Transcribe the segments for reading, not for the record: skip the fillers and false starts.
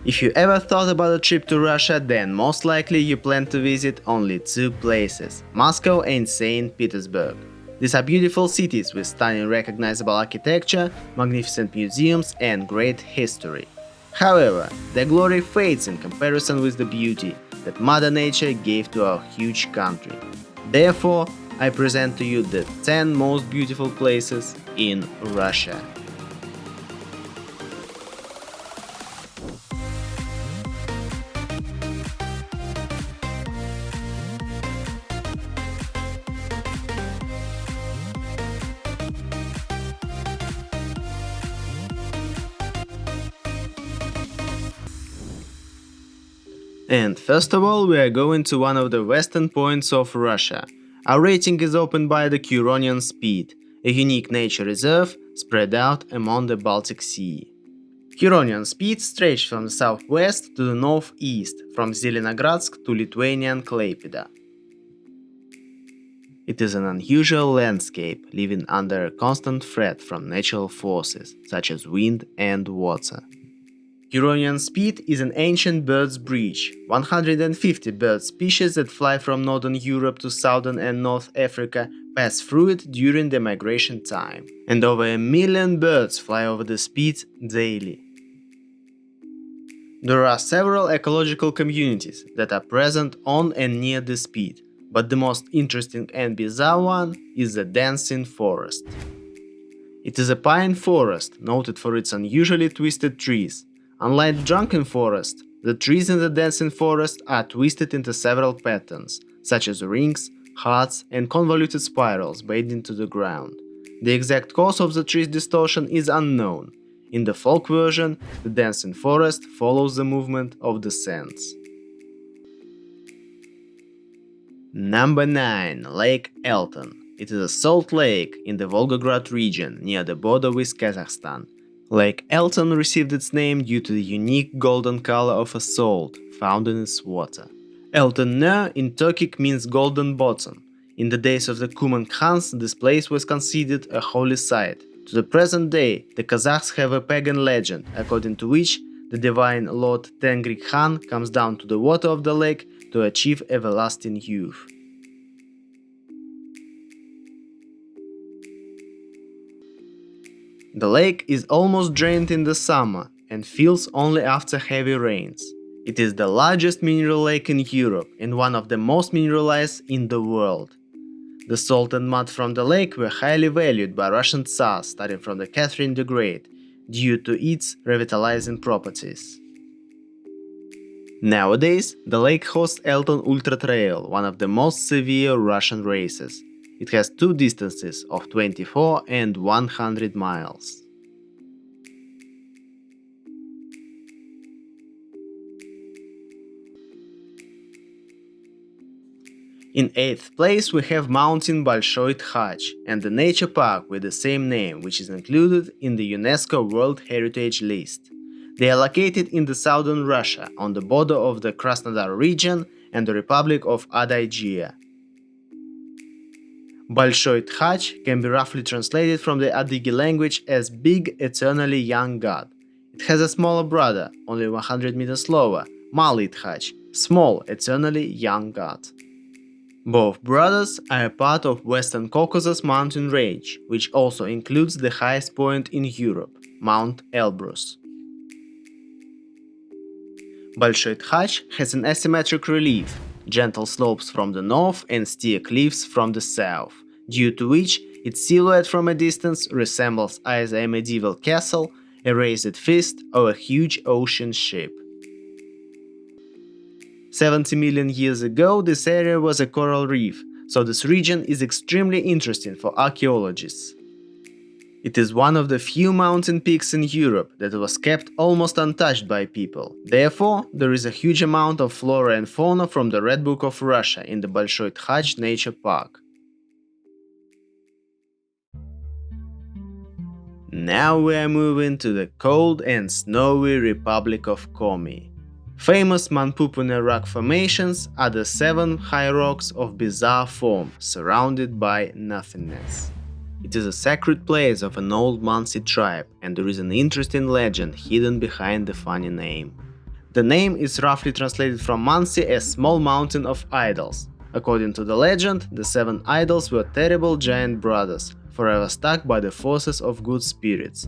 If you ever thought about a trip to Russia, then most likely you plan to visit only two places – Moscow and St. Petersburg. These are beautiful cities with stunning recognizable architecture, magnificent museums and great history. However, their glory fades in comparison with the beauty that Mother Nature gave to our huge country. Therefore, I present to you the 10 most beautiful places in Russia. And first of all, we are going to one of the western points of Russia. Our rating is opened by the Curonian Spit, a unique nature reserve spread out among the Baltic Sea. Curonian Spit stretches from the southwest to the northeast, from Zelenogradsk to Lithuanian Klaipėda. It is an unusual landscape, living under a constant threat from natural forces, such as wind and water. Curonian Spit is an ancient birds' bridge. 150 bird species that fly from northern Europe to southern and North Africa pass through it during the migration time, and over 1 million birds fly over the Spit daily. There are several ecological communities that are present on and near the Spit, but the most interesting and bizarre one is the dancing forest. It is a pine forest, noted for its unusually twisted trees. Unlike drunken forest, the trees in the dancing forest are twisted into several patterns, such as rings, hearts, and convoluted spirals bathed into the ground. The exact cause of the tree's distortion is unknown. In the folk version, the dancing forest follows the movement of the sands. Number 9. Lake Elton. It is a salt lake in the Volgograd region near the border with Kazakhstan. Lake Elton received its name due to the unique golden color of a salt found in its water. Elton in Turkic means golden bottom. In the days of the Kuman Khans, this place was considered a holy site. To the present day, the Kazakhs have a pagan legend, according to which the divine Lord Tengri Khan comes down to the water of the lake to achieve everlasting youth. The lake is almost drained in the summer and fills only after heavy rains. It is the largest mineral lake in Europe and one of the most mineralized in the world. The salt and mud from the lake were highly valued by Russian Tsars starting from the Catherine the Great due to its revitalizing properties. Nowadays, the lake hosts Elton Ultra Trail, one of the most severe Russian races. It has two distances of 24 and 100 miles. In 8th place we have mountain Bolshoy Tkhach and the nature park with the same name, which is included in the UNESCO World Heritage List. They are located in the southern Russia, on the border of the Krasnodar region and the Republic of Adygea. Bolshoy Tkhach can be roughly translated from the Adygi language as Big Eternally Young God. It has a smaller brother, only 100 meters lower, Malый Tkhach, Small Eternally Young God. Both brothers are a part of Western Caucasus mountain range, which also includes the highest point in Europe, Mount Elbrus. Bolshoy Tkhach has an asymmetric relief, gentle slopes from the north and steep cliffs from the south, due to which its silhouette from a distance resembles either a medieval castle, a raised fist, or a huge ocean ship. 70 million years ago, this area was a coral reef, so this region is extremely interesting for archaeologists. It is one of the few mountain peaks in Europe that was kept almost untouched by people. Therefore, there is a huge amount of flora and fauna from the Red Book of Russia in the Bolshoy Tkhach Nature Park. Now we are moving to the cold and snowy Republic of Komi. Famous Manpupuner rock formations are the 7 high rocks of bizarre form, surrounded by nothingness. It is a sacred place of an old Mansi tribe, and there is an interesting legend hidden behind the funny name. The name is roughly translated from Mansi as small mountain of idols. According to the legend, the 7 idols were terrible giant brothers, forever stuck by the forces of good spirits.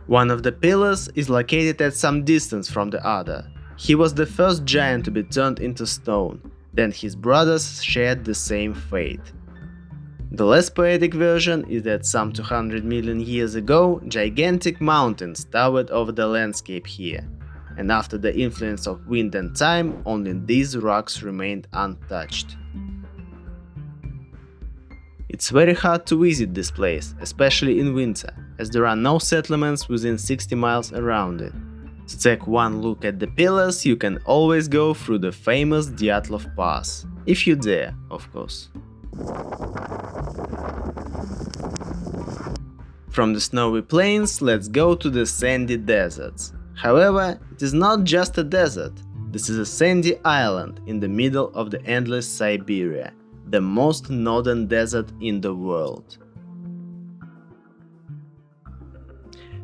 One of the pillars is located at some distance from the other. He was the first giant to be turned into stone, then his brothers shared the same fate. The less poetic version is that some 200 million years ago, gigantic mountains towered over the landscape here, and after the influence of wind and time, only these rocks remained untouched. It's very hard to visit this place, especially in winter, as there are no settlements within 60 miles around it. To take one look at the pillars, you can always go through the famous Dyatlov Pass, if you dare, of course. From the snowy plains, let's go to the sandy deserts. However, it is not just a desert. This is a sandy island in the middle of the endless Siberia, the most northern desert in the world.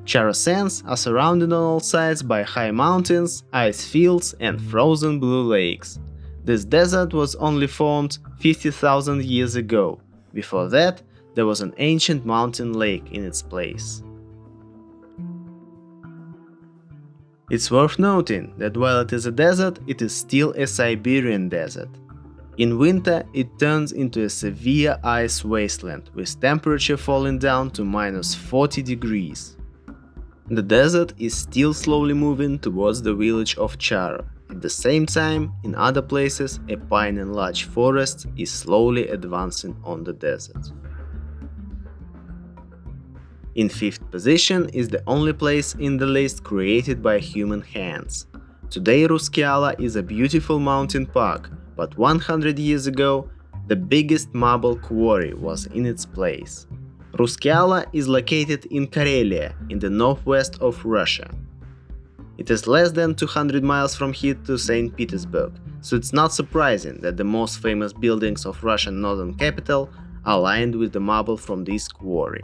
Chara Sands are surrounded on all sides by high mountains, ice fields and frozen blue lakes. This desert was only formed 50,000 years ago. Before that, there was an ancient mountain lake in its place. It's worth noting that while it is a desert, it is still a Siberian desert. In winter, it turns into a severe ice wasteland, with temperature falling down to minus 40 degrees. The desert is still slowly moving towards the village of Chara. At the same time, in other places, a pine and larch forest is slowly advancing on the desert. In 5th position is the only place in the list created by human hands. Today Ruskeala is a beautiful mountain park, but 100 years ago, the biggest marble quarry was in its place. Ruskeala is located in Karelia, in the northwest of Russia. It is less than 200 miles from here to St. Petersburg, so it's not surprising that the most famous buildings of Russian northern capital are lined with the marble from this quarry.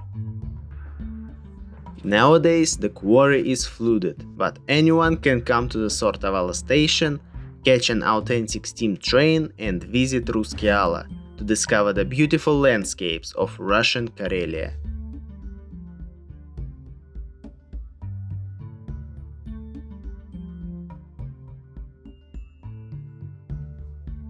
Nowadays, the quarry is flooded, but anyone can come to the Sortavala station, catch an authentic steam train and visit Ruskeala to discover the beautiful landscapes of Russian Karelia.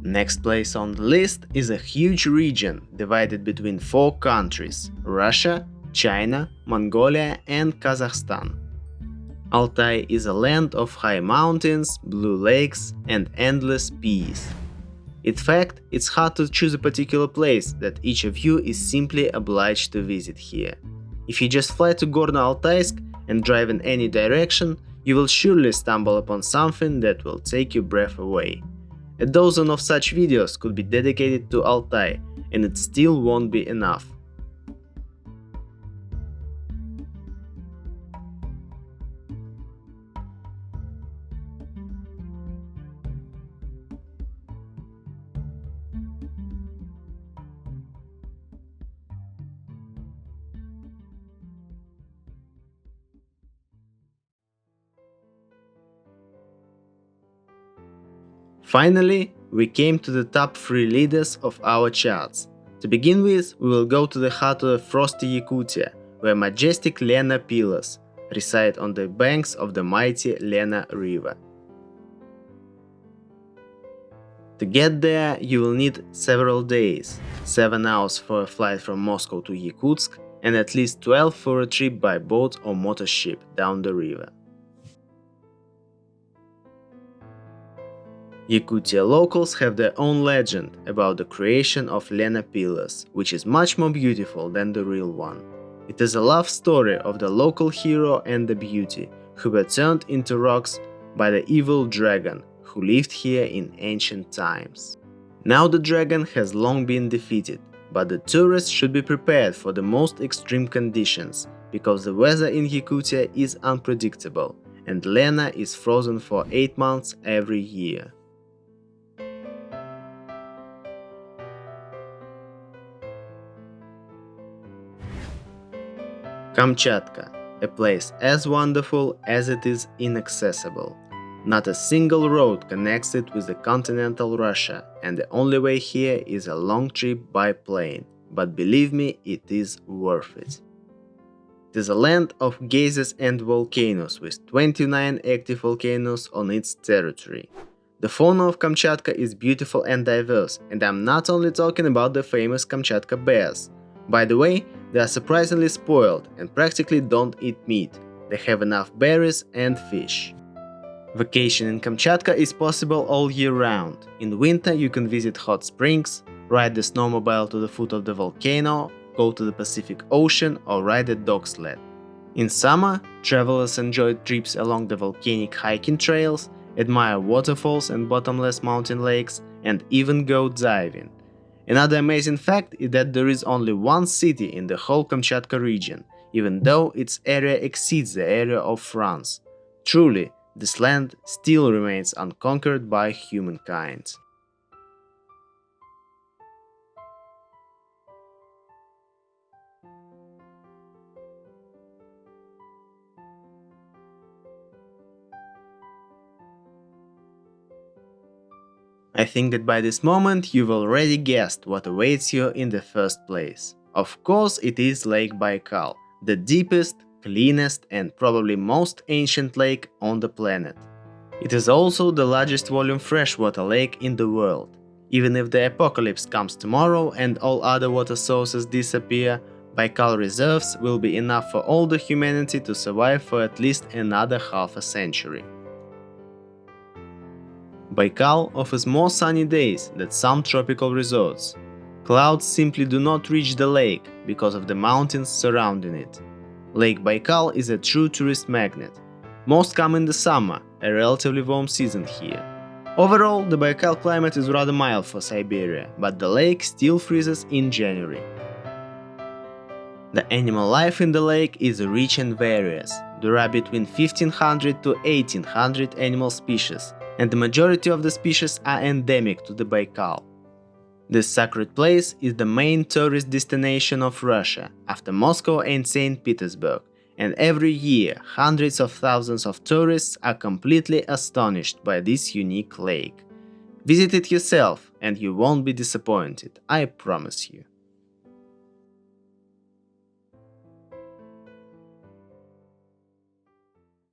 Next place on the list is a huge region divided between 4 countries: Russia, China, Mongolia and Kazakhstan. Altai is a land of high mountains, blue lakes and endless peace. In fact, it's hard to choose a particular place that each of you is simply obliged to visit here. If you just fly to Gorno-Altaysk and drive in any direction, you will surely stumble upon something that will take your breath away. A dozen of such videos could be dedicated to Altai, and it still won't be enough. Finally, we came to the top 3 leaders of our charts. To begin with, we will go to the heart of the frosty Yakutia, where majestic Lena Pillars reside on the banks of the mighty Lena River. To get there, you will need several days, 7 hours for a flight from Moscow to Yakutsk, and at least 12 for a trip by boat or motorship down the river. Yakutia locals have their own legend about the creation of Lena Pillars, which is much more beautiful than the real one. It is a love story of the local hero and the beauty, who were turned into rocks by the evil dragon, who lived here in ancient times. Now the dragon has long been defeated, but the tourists should be prepared for the most extreme conditions, because the weather in Yakutia is unpredictable, and Lena is frozen for 8 months every year. Kamchatka, a place as wonderful as it is inaccessible. Not a single road connects it with the continental Russia, and the only way here is a long trip by plane. But believe me, it is worth it. It is a land of geysers and volcanoes, with 29 active volcanoes on its territory. The fauna of Kamchatka is beautiful and diverse, and I'm not only talking about the famous Kamchatka bears. By the way, they are surprisingly spoiled and practically don't eat meat. They have enough berries and fish. Vacation in Kamchatka is possible all year round. In winter you can visit hot springs, ride the snowmobile to the foot of the volcano, go to the Pacific Ocean or ride a dog sled. In summer, travelers enjoy trips along the volcanic hiking trails, admire waterfalls and bottomless mountain lakes, and even go diving. Another amazing fact is that there is only one city in the whole Kamchatka region, even though its area exceeds the area of France. Truly, this land still remains unconquered by humankind. I think that by this moment you've already guessed what awaits you in the first place. Of course, it is Lake Baikal, the deepest, cleanest and probably most ancient lake on the planet. It is also the largest volume freshwater lake in the world. Even if the apocalypse comes tomorrow and all other water sources disappear, Baikal reserves will be enough for all the humanity to survive for at least another half a century. Baikal offers more sunny days than some tropical resorts. Clouds simply do not reach the lake because of the mountains surrounding it. Lake Baikal is a true tourist magnet. Most come in the summer, a relatively warm season here. Overall, the Baikal climate is rather mild for Siberia, but the lake still freezes in January. The animal life in the lake is rich and various. There are between 1500 to 1800 animal species, and the majority of the species are endemic to the Baikal. This sacred place is the main tourist destination of Russia, after Moscow and St. Petersburg, and every year hundreds of thousands of tourists are completely astonished by this unique lake. Visit it yourself and you won't be disappointed, I promise you.